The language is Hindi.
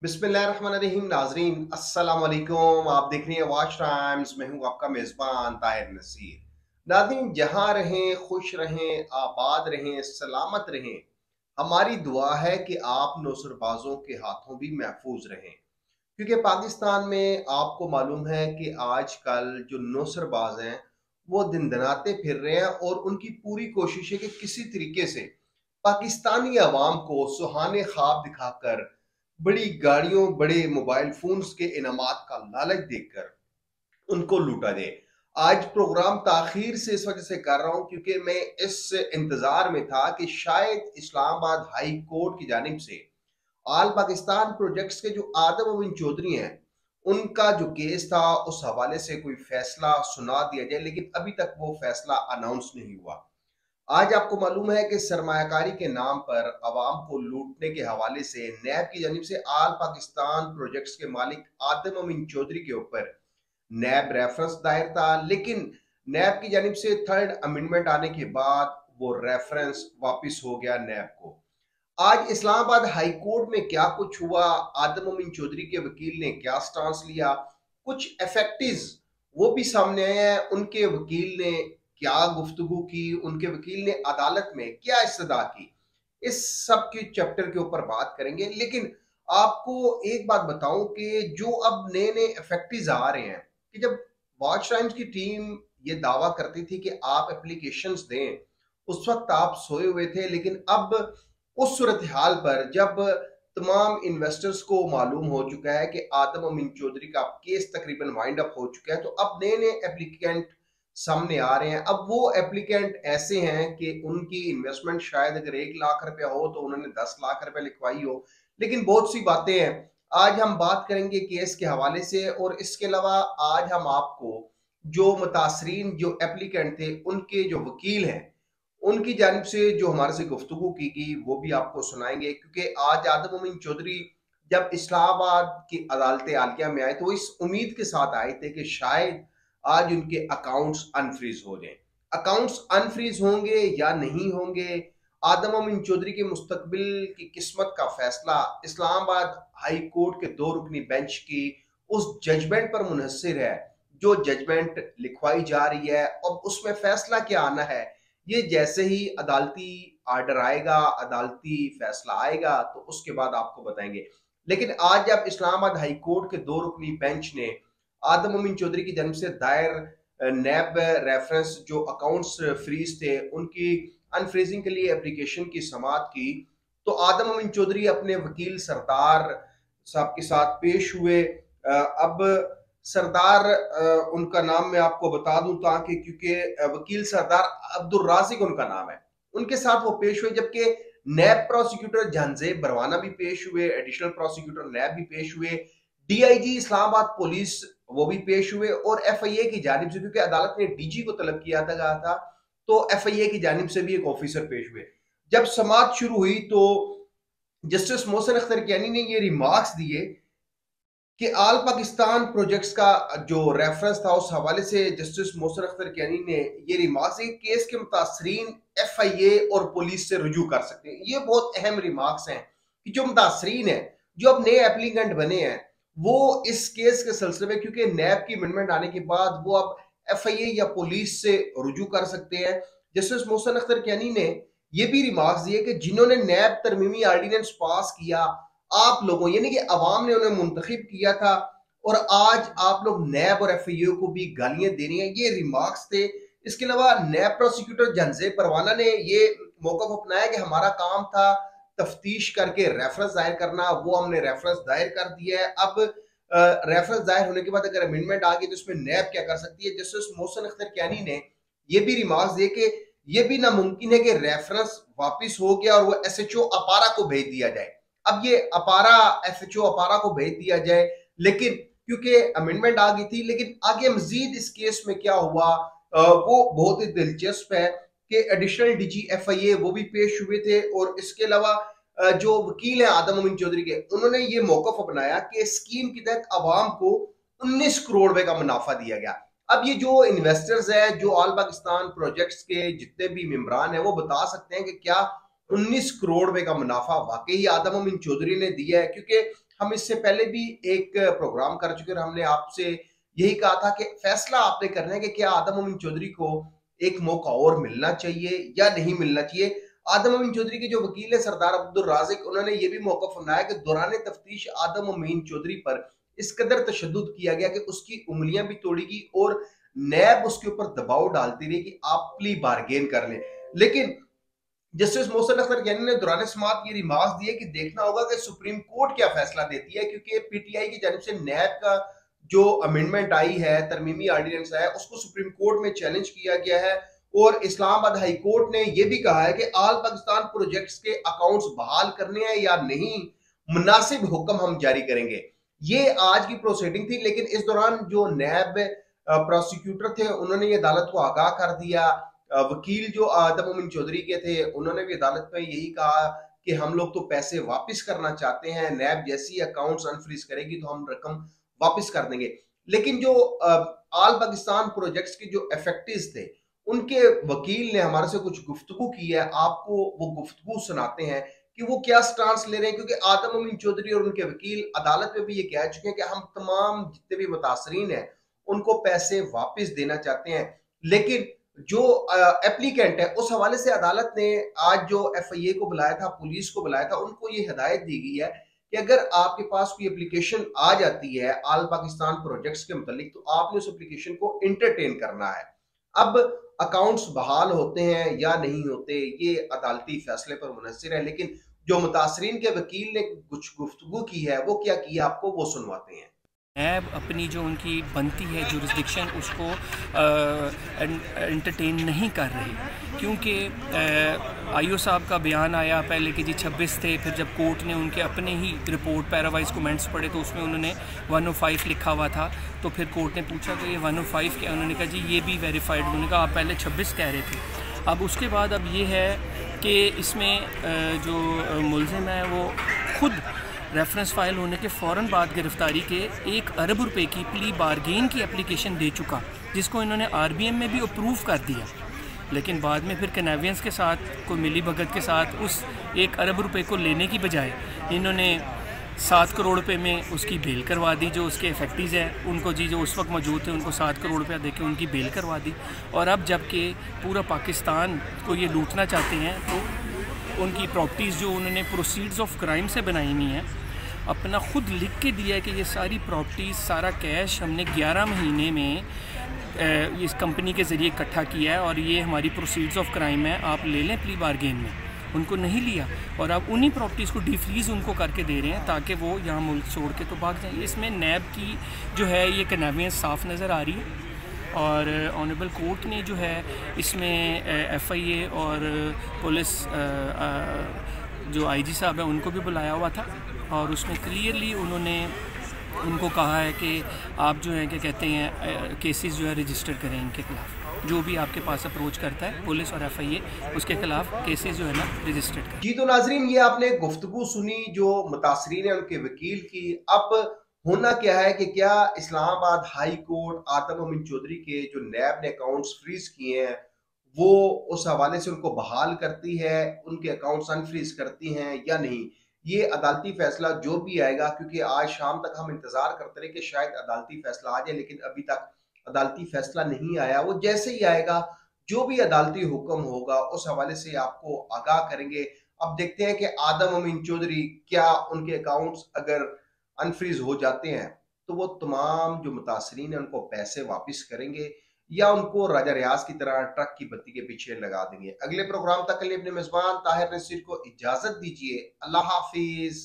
बिस्मिल्लाहिर्रहमानिर्रहीम। नाजरीन अस्सलाम वालेकुम। आप देख रहे हैं वॉच टाइम्स। मैं हूं आपका मेजबान ताहिर नसीर। नाजरीन, जहां रहें खुश रहें, आबाद रहें, सलामत रहें। हमारी दुआ है कि आप नौसरबाजों के हाथों भी महफूज रहें, क्योंकि पाकिस्तान में आपको मालूम है कि आजकल जो नौसरबाज हैं वो दिन दनाते फिर रहे हैं और उनकी पूरी कोशिश है कि किसी तरीके से पाकिस्तानी अवाम को सुहाने ख्वाब दिखाकर बड़ी गाड़ियों, बड़े मोबाइल फोन्स के इनामात का लालच देकर उनको लूटा दे। आज प्रोग्राम ताखीर से इस वजह से कर रहा हूं क्योंकि मैं इस इंतजार में था कि शायद इस्लामाबाद हाई कोर्ट की जानिब से आल पाकिस्तान प्रोजेक्ट्स के जो आदम अमीन चौधरी हैं, उनका जो केस था उस हवाले से कोई फैसला सुना दिया जाए, लेकिन अभी तक वो फैसला अनाउंस नहीं हुआ। आज आपको मालूम है कि सरमायाकारी के नाम पर अवाम को लूटने के हवाले से नैब की जानिब से आल पाकिस्तान प्रोजेक्ट्स के मालिक आदम अमीन चौधरी के ऊपर नैब रेफरेंस दायर था, लेकिन नैब की जानिब से थर्ड अमेंडमेंट आने के बाद वो रेफरेंस वापस हो गया नैब को। आज इस्लामाबाद हाई कोर्ट में क्या कुछ हुआ, आदम अमीन चौधरी के वकील ने क्या स्टांस लिया, कुछ इफेक्टिव वो भी सामने आए हैं। उनके वकील ने क्या गुफ्तगू की, उनके वकील ने अदालत में क्या इस्तदा की, इस सब के चैप्टर के ऊपर बात करेंगे। लेकिन आपको एक बात बताऊं कि जो अब नए नए इफेक्टिव आ रहे हैं, कि जब वॉच टाइम्स की टीम ये दावा करती थी कि आप एप्लीकेशंस दें, उस वक्त आप सोए हुए थे। लेकिन अब उस सूरत हाल पर जब तमाम इन्वेस्टर्स को मालूम हो चुका है कि आदम अमीन चौधरी का केस तकरीबन वाइंड अप हो चुका है, तो अब नए नए एप्लीकेंट सामने आ रहे हैं। अब वो एप्लीकेंट ऐसे हैं कि उनकी इन्वेस्टमेंट शायद अगर 1 लाख रुपया हो तो उन्होंने 10 लाख रुपया लिखवाई हो, लेकिन बहुत सी बातें हैं। आज हम बात करेंगे केस के हवाले से, और इसके अलावा आज हम आपको जो मुतासरीन जो एप्लीकेंट थे उनके जो वकील हैं उनकी जानिब से जो हमारे से गुफ्तगू की गई वो भी आपको सुनाएंगे। क्योंकि आज आदम अमीन चौधरी जब इस्लामाबाद की अदालत आलिया में आए तो वो इस उम्मीद के साथ आए थे कि शायद आज उनके अकाउंट्स अनफ्रीज हो जाएं। अकाउंट्स अनफ्रीज होंगे या नहीं होंगे, आदम अमीन चौधरी के मुस्तकबिल की किस्मत का फैसला इस्लामाबाद हाई कोर्ट के 2 रुकनी बेंच की उस जजमेंट पर मुनहसर है जो जजमेंट लिखवाई जा रही है। अब उसमें फैसला क्या आना है, ये जैसे ही अदालती आर्डर आएगा, अदालती फैसला आएगा तो उसके बाद आपको बताएंगे। लेकिन आज जब इस्लामाबाद हाई कोर्ट के 2 रुकनी बेंच ने आदम अमीन चौधरी की जन्म से दायर नैब रेफरेंस जो अकाउंट्स फ्रीज थे उनकी अनफ्रीजिंग के लिए एप्लीकेशन की समाअत की, तो आदम अमीन चौधरी अपने वकील सरदार साहब के साथ पेश हुए। अब सरदार उनका नाम मैं आपको बता दूं ताकि, क्योंकि वकील सरदार अब्दुल राजिक उनका नाम है, उनके साथ वो पेश हुए। जबकि नैब प्रोसिक्यूटर जहांजेब बरवाना भी पेश हुए, एडिशनल प्रोसिक्यूटर नैब भी पेश हुए, डीआईजी इस्लामाबाद पुलिस वो भी पेश हुए, और एफआईए की जानिब से, क्योंकि अदालत ने डीजी को तलब किया था कहा था, तो एफआईए की जानिब से भी एक ऑफिसर पेश हुए। जब समाअत शुरू हुई तो जस्टिस मोहसिन अख्तर कियानी ने ये रिमार्क्स दिए कि आल पाकिस्तान प्रोजेक्ट्स का जो रेफरेंस था उस हवाले से जस्टिस मोहसिन अख्तर कियानी ने ये रिमार्क्स केस के मुतासरीन एफआईए और पुलिस से रुजू कर सकते हैं। ये बहुत अहम रिमार्क्स हैं कि जो मुतासरीन है, जो अब नए एप्लीकेंट बने हैं, वो इस केस के सिलसिले में, क्योंकि नैब की अमेंडमेंट आने के बाद वो अब एफआईए या पुलिस से रुजू कर सकते हैं। जस्टिस मोहसिन अख्तर कियानी ने ये भी रिमार्क्स दिए कि जिन्होंने नैब तरमीमी आर्डिनेंस पास किया, आप लोगों यानी कि अवाम ने उन्हें मुंतखब किया था, और आज आप लोग नैब और एफआईए को भी गालियां दे रही हैं। ये रिमार्क्स थे। इसके अलावा नैब प्रोसिक्यूटर जहांजेब परवाना ने ये मौकफ अपनाया कि हमारा काम था तफ्तीश करके रेफरेंस दायर करना, वो हमने रेफरेंस दायर कर दिया है। अब रेफरेंस दायर होने के बाद अगर अमेंडमेंट आ गई तो इसमें नैब क्या कर सकती है। जस्टिस मोहसिन अख्तर कियानी ने ये भी रिमार्क्स दिए कि ये भी नामुमकिन है कि रेफरेंस वापिस हो गया और वो एसएचओ अपारा को भेज दिया जाए। अब ये अपारा एसएचओ अपारा को भेज दिया जाए, लेकिन क्योंकि अमेंडमेंट आ गई थी। लेकिन आगे मजीद इस केस में क्या हुआ वो बहुत ही दिलचस्प है कि एडिशनल डीजी एफआईए वो भी पेश हुए थे, और इसके अलावा जो वकील हैं आदम अमीन चौधरी के, उन्होंने ये मौकफ अपनाया कि स्कीम के तहत अवाम को 19 करोड़ रुपए का मुनाफा दिया गया। अब ये जो इन्वेस्टर्स हैं, जो ऑल पाकिस्तान प्रोजेक्ट्स के जितने भी मेंबरान हैं, वो बता सकते हैं कि क्या 19 करोड़ रुपए का मुनाफा वाकई आदम अमीन चौधरी ने दिया है। क्योंकि हम इससे पहले भी एक प्रोग्राम कर चुके और हमने आपसे यही कहा था कि फैसला आपने करना है कि क्या आदम मोमिन चौधरी को एक मौका और मिलना चाहिए या नहीं मिलना चाहिए। आदम मोमिन चौधरी के जो वकील है सरदार अब्दुल राजिक, उन्होंने ये भी मौका बनाया कि दौरान तफ्तीश आदम मोमिन चौधरी पर इस कदर तशद्दुद किया गया कि उसकी उंगलियां भी तोड़ी गई और नैब उसके ऊपर दबाव डालती रही कि आप प्ली बार्गेन कर लें। लेकिन जस्टिस मोहसिन अख्तर कैनी ने दौरान समाअत ये रिमार्क्स दिए कि देखना होगा कि सुप्रीम कोर्ट क्या फैसला देती है, क्योंकि पीटीआई की जानिब से नैब का जो अमेंडमेंट आई है, तरमीमी ऑर्डिनेंस है, उसको सुप्रीम कोर्ट में चैलेंज किया गया है और इस्लामाबाद हाई कोर्ट ने यह भी कहा है कि आल पाकिस्तान प्रोजेक्ट्स के अकाउंट्स बहाल करने हैं या नहीं, मुनासिब हुक्म हम जारी करेंगे। ये आज की प्रोसीडिंग थी, लेकिन इस दौरान जो नैब प्रोसिक्यूटर थे उन्होंने ये अदालत को आगाह कर दिया। वकील जो आदम मोमिन चौधरी के थे उन्होंने भी अदालत में यही कहा कि हम लोग तो पैसे वापस करना चाहते हैं, नैब जैसी अकाउंट्स अनफ्रीज करेगी तो हम रकम वापस कर देंगे। लेकिन जो आल पाकिस्तान प्रोजेक्ट्स के जो इफेक्टिव्स थे उनके वकील ने हमारे से कुछ गुफ्तगू की है, आपको वो गुफ्तगू सुनाते हैं कि वो क्या स्टांस ले रहे हैं। क्योंकि आदम मोमिन चौधरी और उनके वकील अदालत में भी ये कह चुके हैं कि हम तमाम जितने भी मुतासरीन हैं उनको पैसे वापस देना चाहते हैं। लेकिन जो एप्लीकेंट है उस हवाले से अदालत ने आज जो एफआईए को बुलाया था, पुलिस को बुलाया था, उनको ये हिदायत दी गई है कि अगर आपके पास कोई एप्लीकेशन आ जाती है आल पाकिस्तान प्रोजेक्ट्स के मुतालिक तो आपने उस एप्लीकेशन को इंटरटेन करना है। अब अकाउंट्स बहाल होते हैं या नहीं होते ये अदालती फैसले पर मुनहसर है, लेकिन जो मुतासरीन के वकील ने कुछ गुफ्तगू की है वो क्या की है आपको वो सुनवाते हैं। नैब अपनी जो उनकी बनती है जुरिस्डिक्शन उसको एंटरटेन नहीं कर रही, क्योंकि आईओ साहब का बयान आया पहले कि जी 26 थे, फिर जब कोर्ट ने उनके अपने ही रिपोर्ट पैरावाइज कमेंट्स पढ़े तो उसमें उन्होंने 105 लिखा हुआ था। तो फिर कोर्ट ने पूछा कि ये 105 क्या, उन्होंने कहा जी ये भी वेरीफाइड। उन्होंने कहा आप पहले 26 कह रहे थे। अब उसके बाद अब ये है कि इसमें जो मुलजिम है वो खुद रेफरेंस फाइल होने के फ़ौरन बाद गिरफ्तारी के 1 अरब रुपए की प्ली बारगेन की एप्लीकेशन दे चुका, जिसको इन्होंने आरबीएम में भी अप्रूव कर दिया। लेकिन बाद में फिर कैनेवियंस के साथ कोई मिली भगत के साथ उस 1 अरब रुपए को लेने की बजाय इन्होंने 7 करोड़ रुपए में उसकी बेल करवा दी। जो उसके इफेक्टिव्स हैं उनको जी जो उस वक्त मौजूद थे उनको 7 करोड़ रुपया देके उनकी बेल करवा दी। और अब जबकि पूरा पाकिस्तान को ये लूटना चाहते हैं तो उनकी प्रॉपर्टीज़ जो उन्होंने प्रोसीड्स ऑफ क्राइम से बनाई हुई हैं, अपना खुद लिख के दिया है कि ये सारी प्रॉपर्टीज़ सारा कैश हमने 11 महीने में इस कंपनी के ज़रिए इकट्ठा किया है और ये हमारी प्रोसीड्स ऑफ क्राइम है, आप ले लें प्ली बारगेन में। उनको नहीं लिया और अब उन्हीं प्रॉपर्टीज़ को डिफ्रीज़ उनको करके दे रहे हैं ताकि वो यहाँ मुल्क छोड़ के तो भाग जाएँ। इसमें नैब की जो है ये कन्वेंस साफ़ नज़र आ रही है और ऑनरेबल कोर्ट ने जो है इसमें एफआईए और पुलिस जो आईजी साहब है उनको भी बुलाया हुआ था और उसमें क्लियरली उन्होंने उनको कहा है कि आप जो है क्या कहते हैं केसेस जो है रजिस्टर करें इनके खिलाफ। जो भी आपके पास अप्रोच करता है पुलिस और एफआईए उसके खिलाफ केसेस जो है ना रजिस्टर करें। जी तो नाजरीन ये आपने गुफ्तगू सुनी जो मुतासरीन है उनके वकील की। अब होना क्या है कि क्या इस्लामाबाद हाई कोर्ट आदम मोमिन चौधरी के जो नैब ने अकाउंट्स फ्रीज किए हैं वो उस हवाले से उनको बहाल करती है, उनके अकाउंट्स अनफ्रीज करती हैं या नहीं, ये अदालती फैसला जो भी आएगा, क्योंकि आज शाम तक हम इंतजार करते रहे कि शायद अदालती फैसला आ जाए, लेकिन अभी तक अदालती फैसला नहीं आया। वो जैसे ही आएगा जो भी अदालती हुक्म होगा उस हवाले से आपको आगाह करेंगे। अब देखते हैं कि आदम मोमिन चौधरी क्या उनके अकाउंट्स अगर अनफ्रीज हो जाते हैं तो वो तमाम जो मुतासरीन है उनको पैसे वापस करेंगे या उनको राजा रियाज की तरह ट्रक की बत्ती के पीछे लगा देंगे। अगले प्रोग्राम तक के लिए अपने मेजबान ताहिर नसीर को इजाजत दीजिए। अल्लाह हाफिज।